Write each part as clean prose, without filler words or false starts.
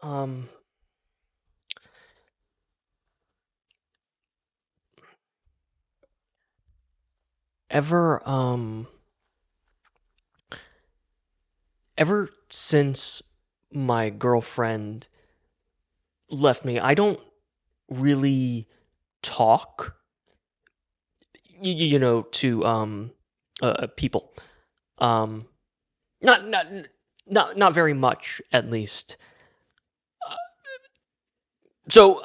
Um, ever ever since my girlfriend left me, I don't really talk, to people. Um, not not not very much, at least. Uh, So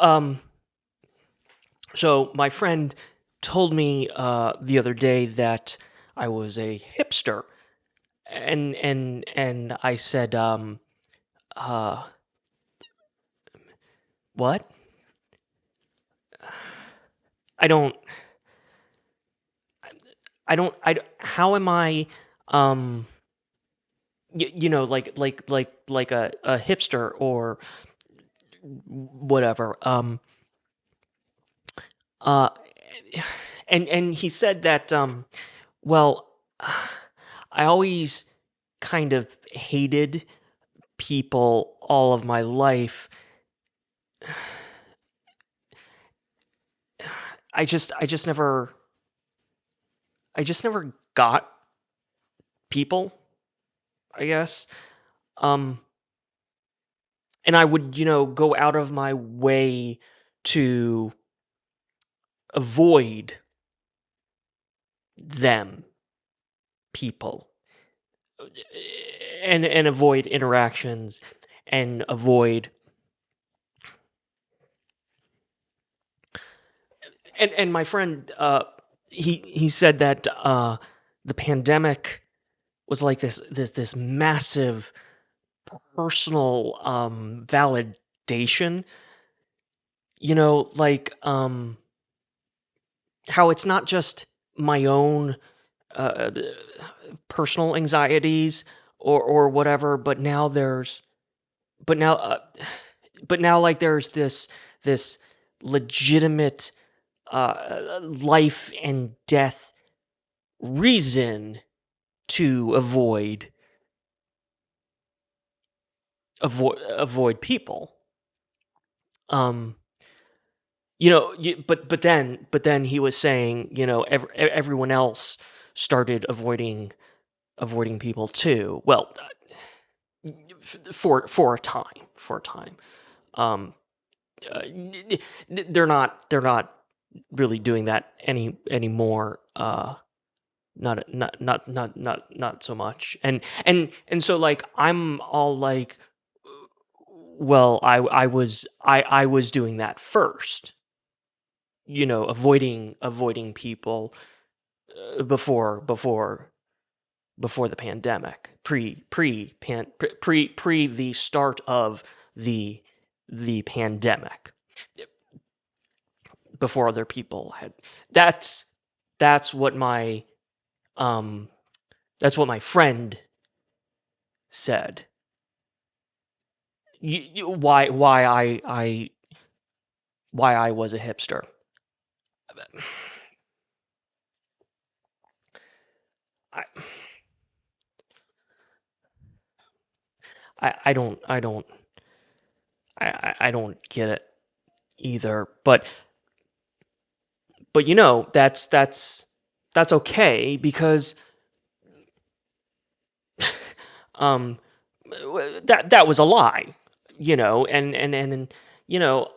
so my friend told me the other day that I was a hipster, and I said, uh, what? I don't, how am I, um, like a hipster or whatever. Uh, and he said that, well, I always kind of hated people all of my life. I just never got people, I guess. Um, and I would, go out of my way to avoid them, people, and avoid interactions, and avoid, and my friend, he said that the pandemic was like this massive personal validation, like, how it's not just my own uh, personal anxieties or whatever, but now uh, but now, like, there's this legitimate life and death reason to avoid people. Um, but then he was saying, everyone else started avoiding people too. Well, for a time, Um, they're not really doing that anymore. Not so much. And so, like, I'm all like, well, I was doing that first, avoiding people, before the pandemic, pre the start of the pandemic, before other people had. That's that's what my um that's what my friend said. Why I was a hipster. I I don't get it either. But that's okay, because um that was a lie, and you know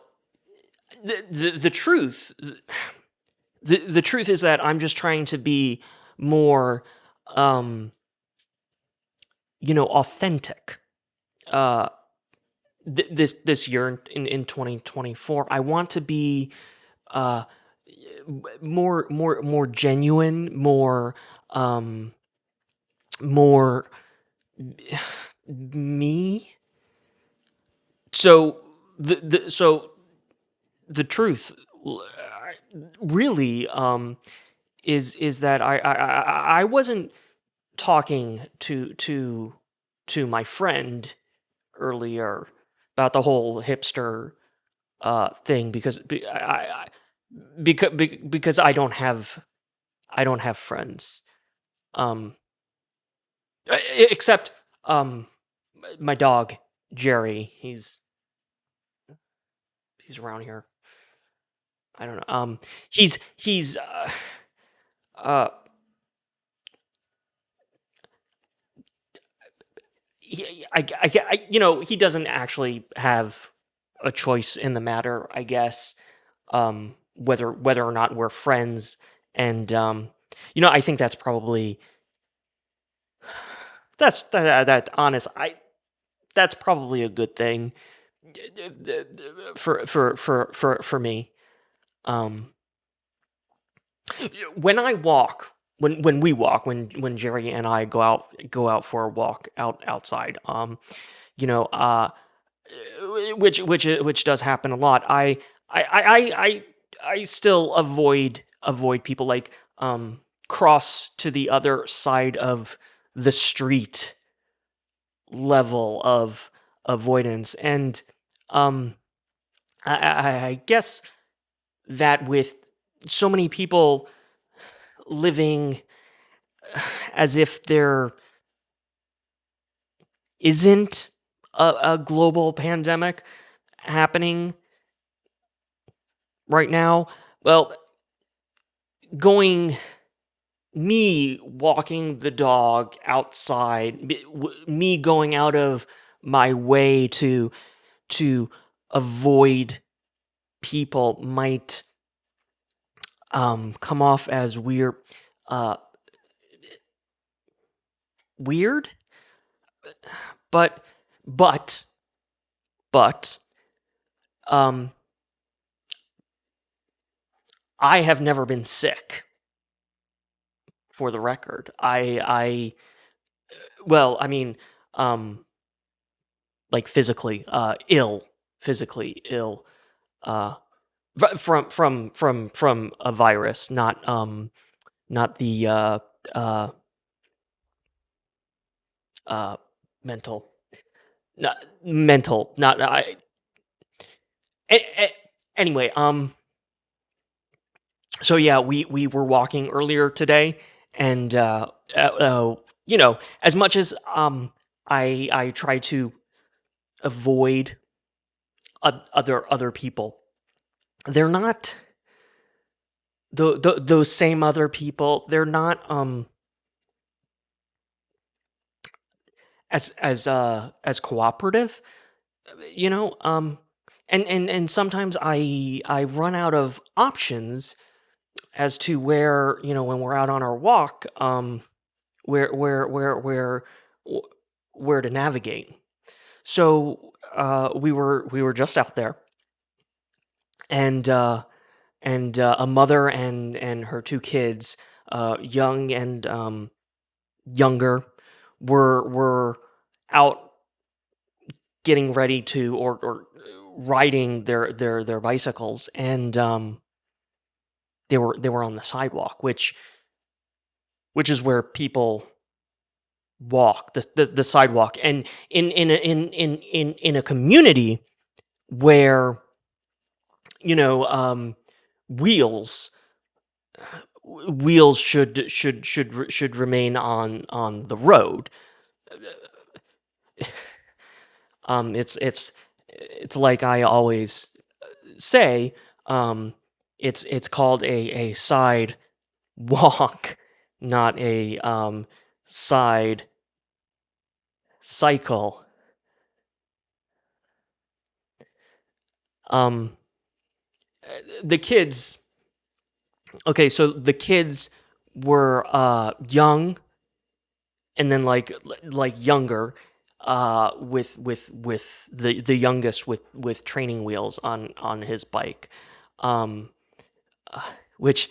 the truth, the truth is that I'm just trying to be more, um authentic. uh this year, in 2024, I want to be uh more genuine, um more me. So the truth, really, is that I wasn't talking to my friend earlier about the whole hipster thing, because I don't have friends, um except, my dog Jerry. he's around here. I don't know. He's uh he doesn't actually have a choice in the matter, I guess. Whether or not we're friends, and I think that's probably that honest. That's probably a good thing for me. Um, when I walk, when we walk, when Jerry and I go out for a walk outside, you know, uh, which does happen a lot. I I I I I still avoid people, like, cross to the other side of the street level of avoidance, and um I guess that with so many people living as if there isn't a global pandemic happening right now, well, going me walking the dog outside, me going out of my way to avoid people might come off as uh weird, but but but um I have never been sick, for the record. I well, I mean, um like, physically ill, uh from a virus, not the uh uh mental, not mental, not I a- anyway, so yeah, we were walking earlier today, and as much as I try to avoid other people, they're not those same other people. They're not as cooperative, you know. And sometimes I run out of options as to where, when we're out on our walk, where wh- where to navigate. So we were just out there, and a mother and her two kids, young and younger, were out getting ready to, or riding their bicycles, and they were on the sidewalk, which is where people walk, the sidewalk, and in a community where, you know um wheels wheels should remain on the road. It's like I always say, it's called a side walk, not a side cycle. um the kids Okay, so the kids were young, and then, like, younger, with the youngest with training wheels on his bike, um uh, which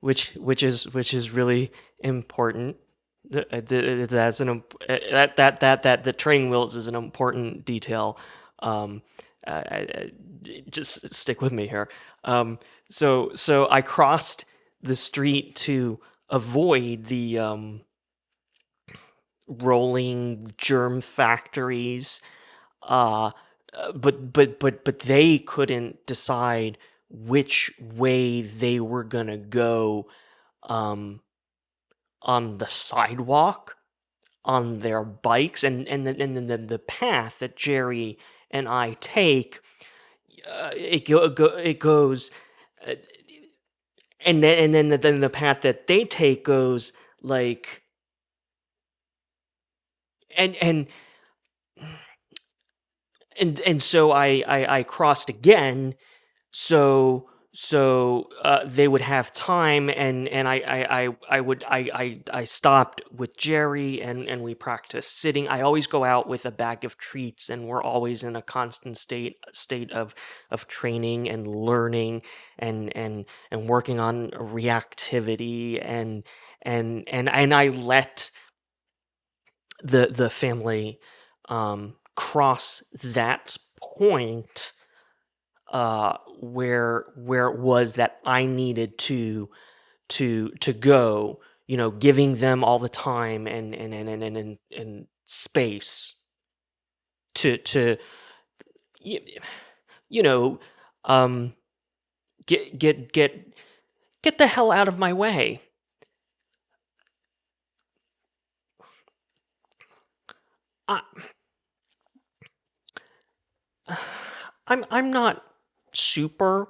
which is really important. That's that the training wheels is an important detail. um just stick with me here. um so I crossed the street to avoid the rolling germ factories. uh but they couldn't decide which way they were gonna go, um on the sidewalk, on their bikes, and then the path that Jerry and I take. it goes, uh, then the path that they take goes like, and and so I crossed again, they would have time, and I stopped with Jerry, and we practiced sitting. I always go out with a bag of treats, and we're always in a constant state of training and learning, and working on reactivity, and I let the family cross that point, where it was that I needed to go, giving them all the time and space to y- you know um get get get get the hell out of my way. I, I'm not super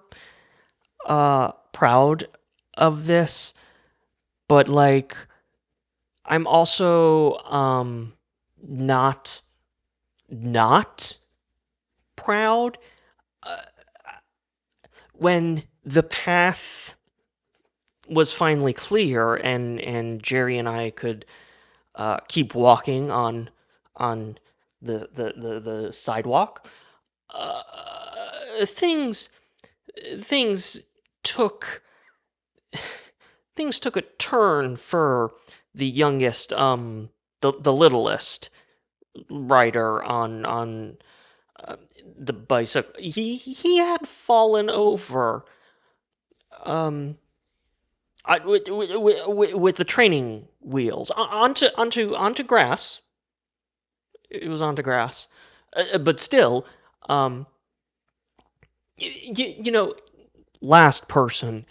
proud of this, but like I'm also not not proud. uh, when the path was finally clear, and Jerry and I could keep walking on the sidewalk, uh, things things took things took a turn for the youngest, the littlest rider on uh, the bicycle. He had fallen over, um with the training wheels, onto grass. It was onto grass, but still, um, you know, last person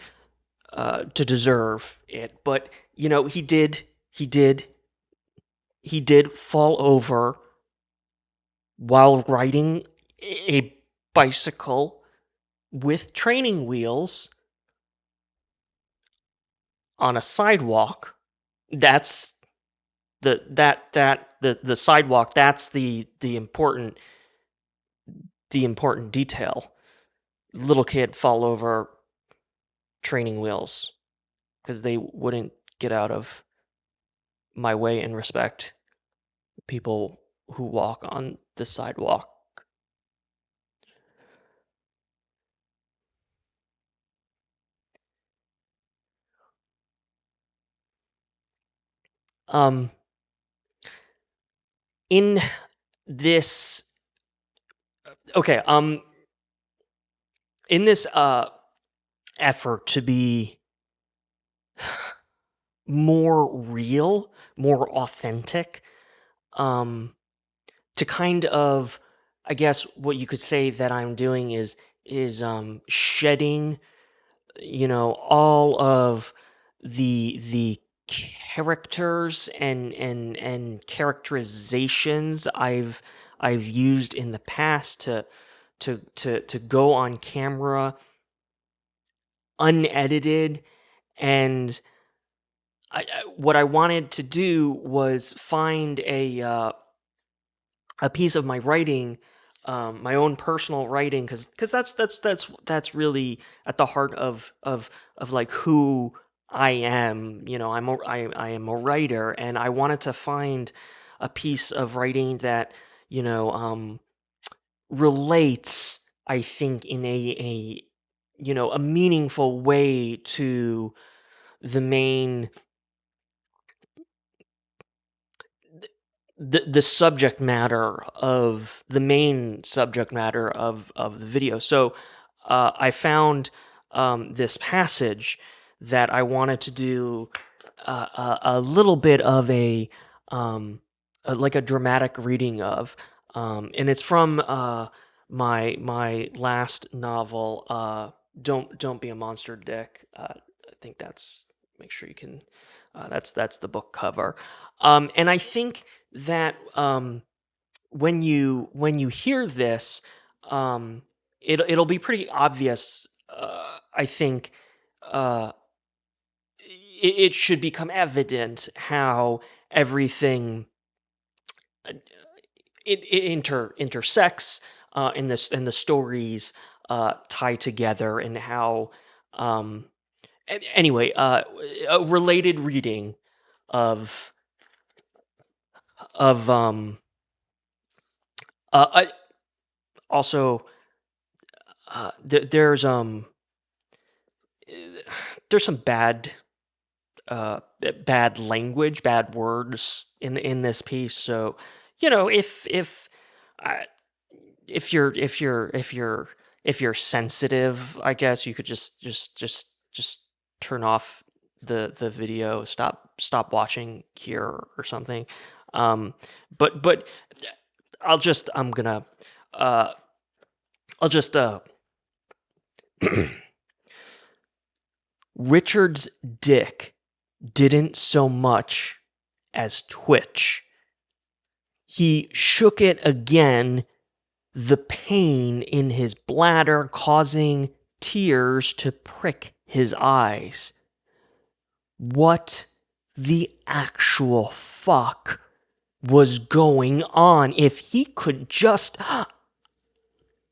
to deserve it. But he did fall over while riding a bicycle with training wheels on a sidewalk. That's the sidewalk. That's the important detail. Little kid fall over training wheels because they wouldn't get out of my way and respect people who walk on the sidewalk. Um, in this, okay, in this effort to be more real, more authentic, um, to kind of, I guess what you could say that I'm doing is shedding, all of the characters and characterizations I've used in the past to go on camera unedited. And what I wanted to do was find a piece of my writing, my own personal writing, because that's really at the heart of like who I am. I am a writer, and I wanted to find a piece of writing that relates, I think, in a meaningful way to the main the subject matter of the main subject matter of the video. So I found this passage that I wanted to do a little bit of like a dramatic reading of, and it's from my last novel. Don't be a monster, Dick. I think that's, make sure you can. That's the book cover, and I think that when you hear this, um, it'll be pretty obvious. I think uh, it should become evident how everything uh, intersects in this, and the stories tie together, and how um, anyway, a related reading of of I also there's there's some bad language, bad words in this piece. So, uh, if you're sensitive, I guess you could just turn off the video, stop watching here or something. Um, but I'm gonna uh I'll just Richard's dick didn't so much as twitch. He shook it again, the pain in his bladder causing tears to prick his eyes. What the actual fuck was going on? If he could just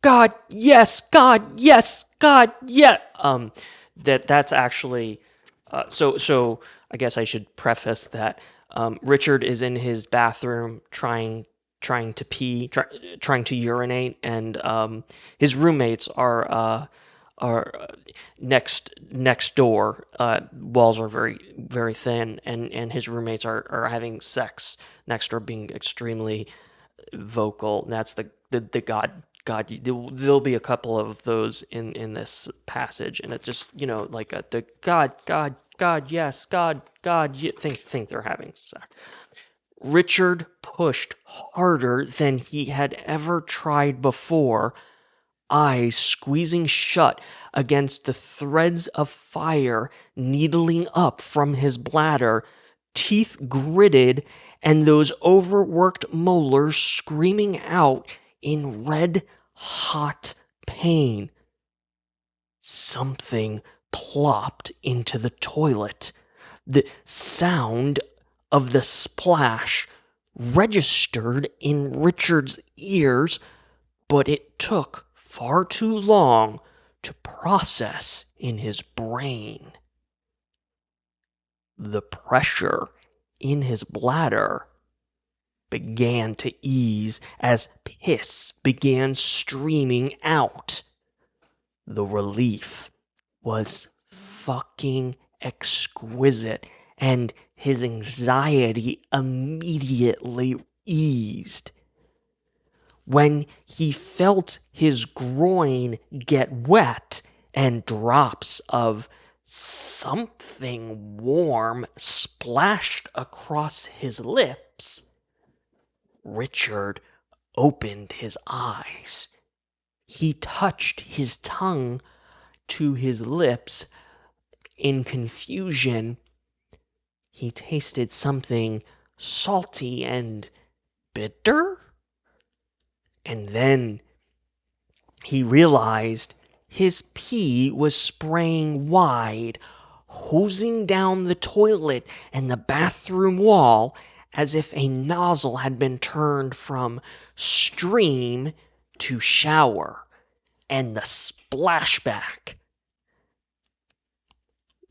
God, yes, God, yes, God, yeah. That's actually so I guess I should preface that Richard is in his bathroom trying to pee, trying to urinate, and his roommates are next door. Walls are very thin, and his roommates are having sex next door, being extremely vocal. And that's the God. There'll be a couple of those in this passage, and it just, like the God, yes, God. You think they're having sex. Richard pushed harder than he had ever tried before, eyes squeezing shut against the threads of fire needling up from his bladder, teeth gritted, and those overworked molars screaming out in red hot pain. Something plopped into the toilet. The sound of the splash registered in Richard's ears, but it took far too long to process in his brain. The pressure in his bladder began to ease as piss began streaming out. The relief was fucking exquisite, and his anxiety immediately eased. When he felt his groin get wet and drops of something warm splashed across his lips, Richard opened his eyes. He touched his tongue to his lips in confusion. He tasted something salty and bitter. And then he realized his pee was spraying wide, hosing down the toilet and the bathroom wall as if a nozzle had been turned from stream to shower, and the splashback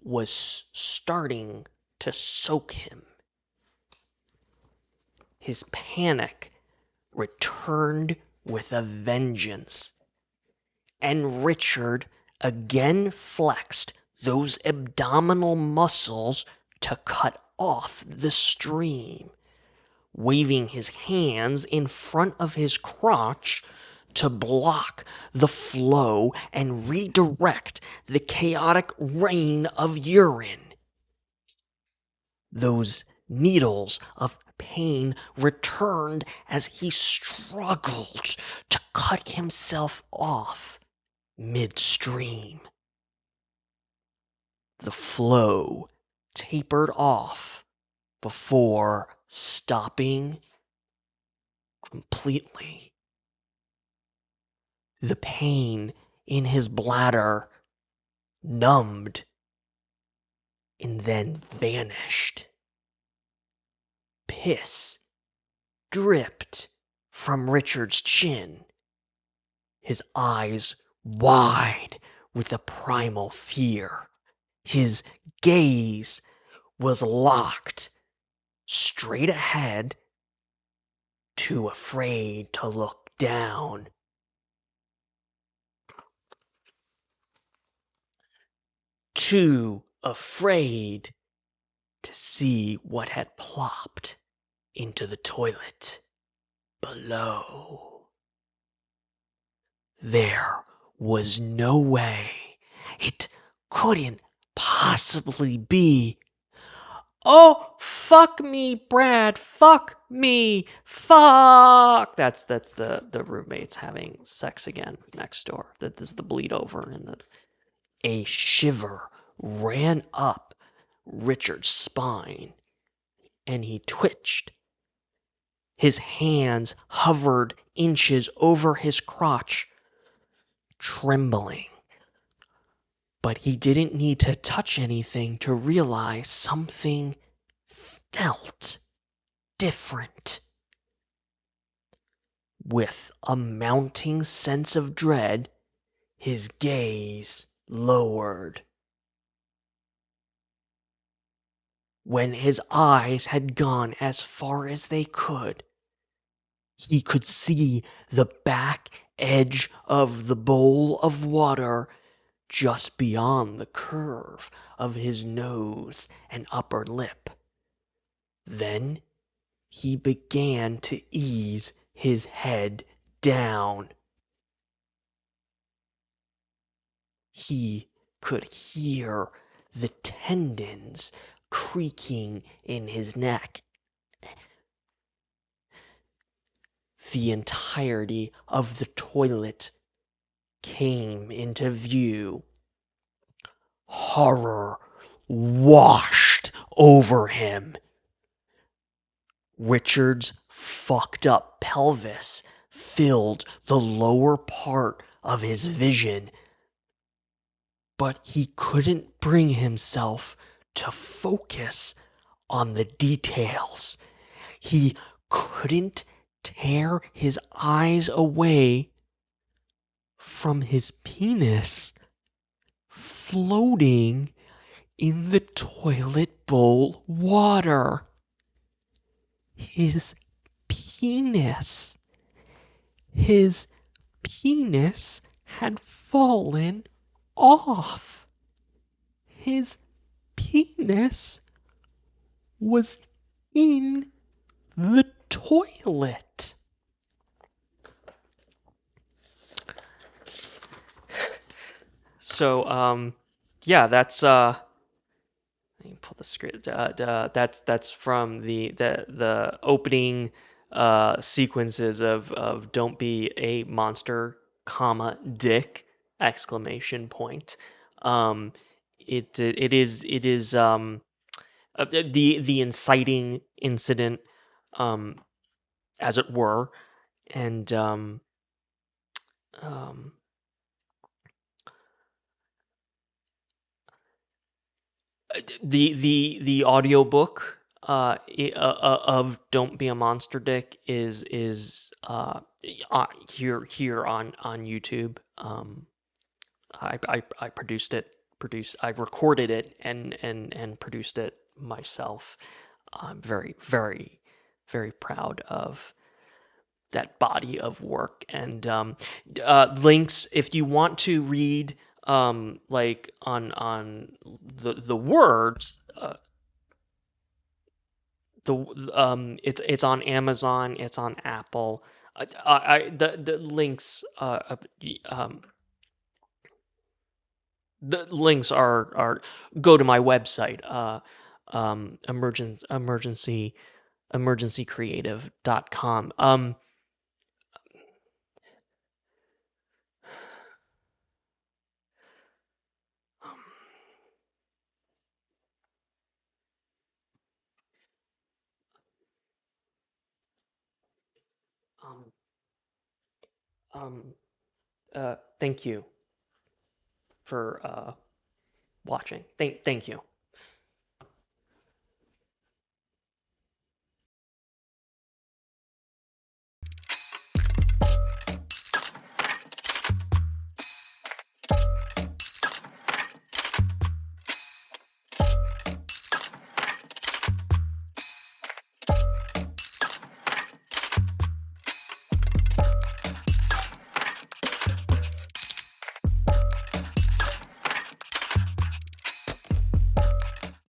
was starting to soak him. His panic returned with a vengeance, and Richard again flexed those abdominal muscles to cut off the stream, waving his hands in front of his crotch to block the flow and redirect the chaotic rain of urine. Those needles of pain returned as he struggled to cut himself off midstream. The flow tapered off before stopping completely. The pain in his bladder numbed and then vanished. Piss dripped from Richard's chin, his eyes wide with a primal fear. His gaze was locked straight ahead, too afraid to look down. Too afraid to see what had plopped into the toilet below. There was no way. It couldn't possibly be. Oh, fuck me, Brad. Fuck me. Fuck. That's the roommates having sex again next door. That is the bleed over and a shiver ran up Richard's spine and he twitched. His hands hovered inches over his crotch, trembling. But he didn't need to touch anything to realize something felt different. With a mounting sense of dread, his gaze lowered. When his eyes had gone as far as they could, he could see the back edge of the bowl of water just beyond the curve of his nose and upper lip. Then he began to ease his head down. He could hear the tendons creaking in his neck. The entirety of the toilet came into view. Horror washed over him. Richard's fucked up pelvis filled the lower part of his vision, but he couldn't bring himself to focus on the details. He couldn't tear his eyes away from his penis floating in the toilet bowl water. His penis. His penis had fallen off. His penis was in the toilet. So, yeah, that's let me pull the script. That's from the opening sequences of "Don't Be a Monster, comma Dick!" exclamation point. Um, it is the inciting incident, um, as it were, and um, the audiobook of "Don't Be a Monster Dick" is here on YouTube. I produced it. I recorded it and produced it myself. I'm very, very, very proud of that body of work. And links, if you want to read like on the words, it's on Amazon, it's on Apple. The links the links are go to my website, emergencycreative.com. Um, um, Thank you for watching. Thank you.